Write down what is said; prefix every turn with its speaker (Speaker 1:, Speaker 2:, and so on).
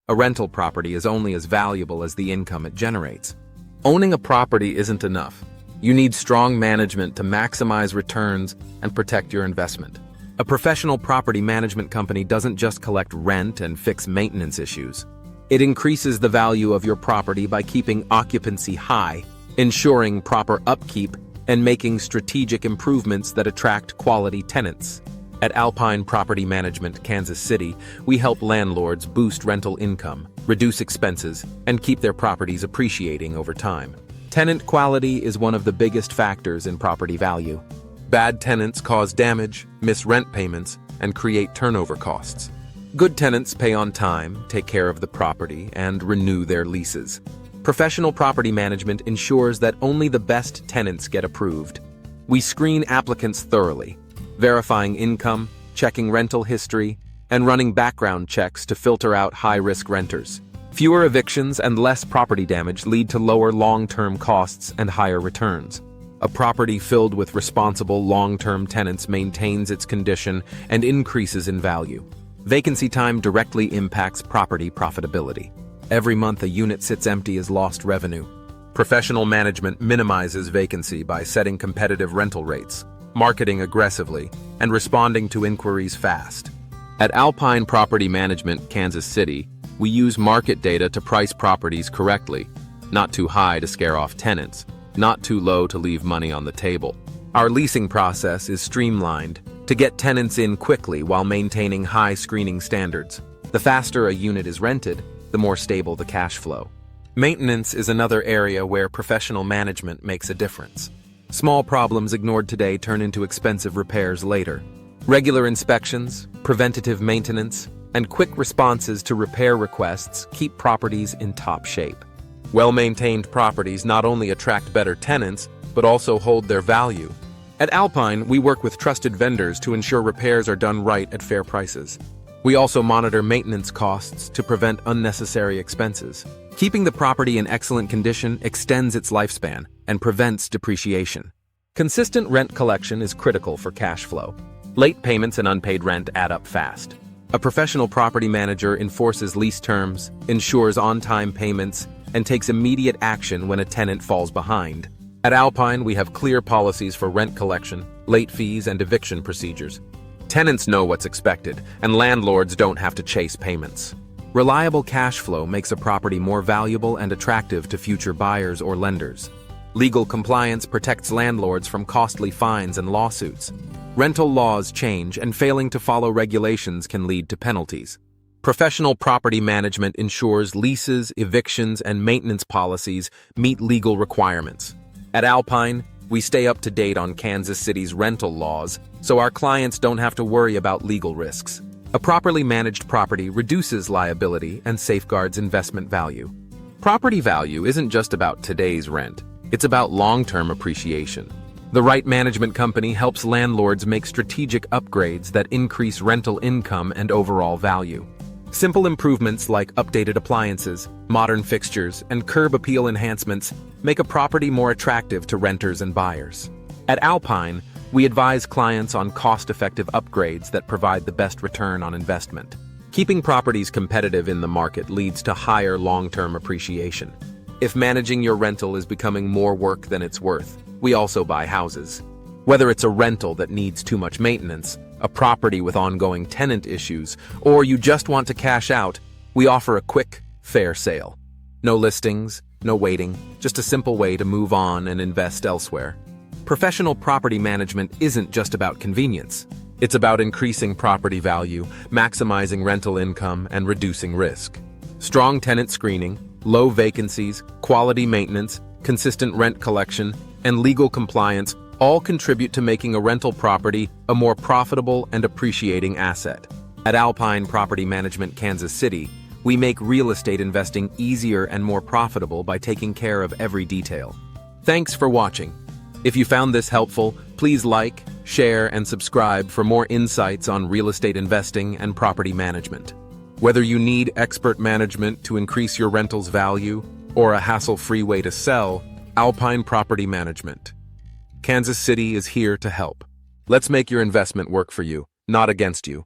Speaker 1: A rental property is only as valuable as the income it generates. Owning a property isn't enough. You need strong management to maximize returns and protect your investment. A professional property management company doesn't just collect rent and fix maintenance issues. It increases the value of your property by keeping occupancy high, ensuring proper upkeep, and making strategic improvements that attract quality tenants. At Alpine Property Management, Kansas City, we help landlords boost rental income, reduce expenses, and keep their properties appreciating over time. Tenant quality is one of the biggest factors in property value. Bad tenants cause damage, miss rent payments, and create turnover costs. Good tenants pay on time, take care of the property, and renew their leases. Professional property management ensures that only the best tenants get approved. We screen applicants thoroughly, verifying income, checking rental history, and running background checks to filter out high-risk renters. Fewer evictions and less property damage lead to lower long-term costs and higher returns. A property filled with responsible long-term tenants maintains its condition and increases in value. Vacancy time directly impacts property profitability. Every month a unit sits empty is lost revenue. Professional management minimizes vacancy by setting competitive rental rates, marketing aggressively, and responding to inquiries fast. At Alpine Property Management, Kansas City, we use market data to price properties correctly, not too high to scare off tenants, not too low to leave money on the table. Our leasing process is streamlined to get tenants in quickly while maintaining high screening standards. The faster a unit is rented, the more stable the cash flow. Maintenance is another area where professional management makes a difference. Small problems ignored today turn into expensive repairs later. Regular inspections, preventative maintenance, and quick responses to repair requests keep properties in top shape. Well-maintained properties not only attract better tenants, but also hold their value. At Alpine, we work with trusted vendors to ensure repairs are done right at fair prices. We also monitor maintenance costs to prevent unnecessary expenses. Keeping the property in excellent condition extends its lifespan and prevents depreciation. Consistent rent collection is critical for cash flow. Late payments and unpaid rent add up fast. A professional property manager enforces lease terms, ensures on-time payments, and takes immediate action when a tenant falls behind. At Alpine, we have clear policies for rent collection, late fees, and eviction procedures. Tenants know what's expected, and landlords don't have to chase payments. Reliable cash flow makes a property more valuable and attractive to future buyers or lenders. Legal compliance protects landlords from costly fines and lawsuits. Rental laws change, and failing to follow regulations can lead to penalties. Professional property management ensures leases, evictions, and maintenance policies meet legal requirements. At Alpine, we stay up to date on Kansas City's rental laws, so our clients don't have to worry about legal risks. A properly managed property reduces liability and safeguards investment value. Property value isn't just about today's rent, it's about long-term appreciation. The right management company helps landlords make strategic upgrades that increase rental income and overall value. Simple improvements like updated appliances, modern fixtures, and curb appeal enhancements make a property more attractive to renters and buyers. At Alpine, we advise clients on cost-effective upgrades that provide the best return on investment. Keeping properties competitive in the market leads to higher long-term appreciation. If managing your rental is becoming more work than it's worth, we also buy houses. Whether it's a rental that needs too much maintenance, a property with ongoing tenant issues, or you just want to cash out, we offer a quick, fair sale. No listings, no waiting, just a simple way to move on and invest elsewhere. Professional property management isn't just about convenience. It's about increasing property value, maximizing rental income, and reducing risk. Strong tenant screening, low vacancies, quality maintenance, consistent rent collection, and legal compliance all contribute to making a rental property a more profitable and appreciating asset. At Alpine Property Management, Kansas City, we make real estate investing easier and more profitable by taking care of every detail. Thanks for watching. If you found this helpful, please like, share, and subscribe for more insights on real estate investing and property management. Whether you need expert management to increase your rental's value or a hassle-free way to sell, Alpine Property Management, Kansas City is here to help. Let's make your investment work for you, not against you.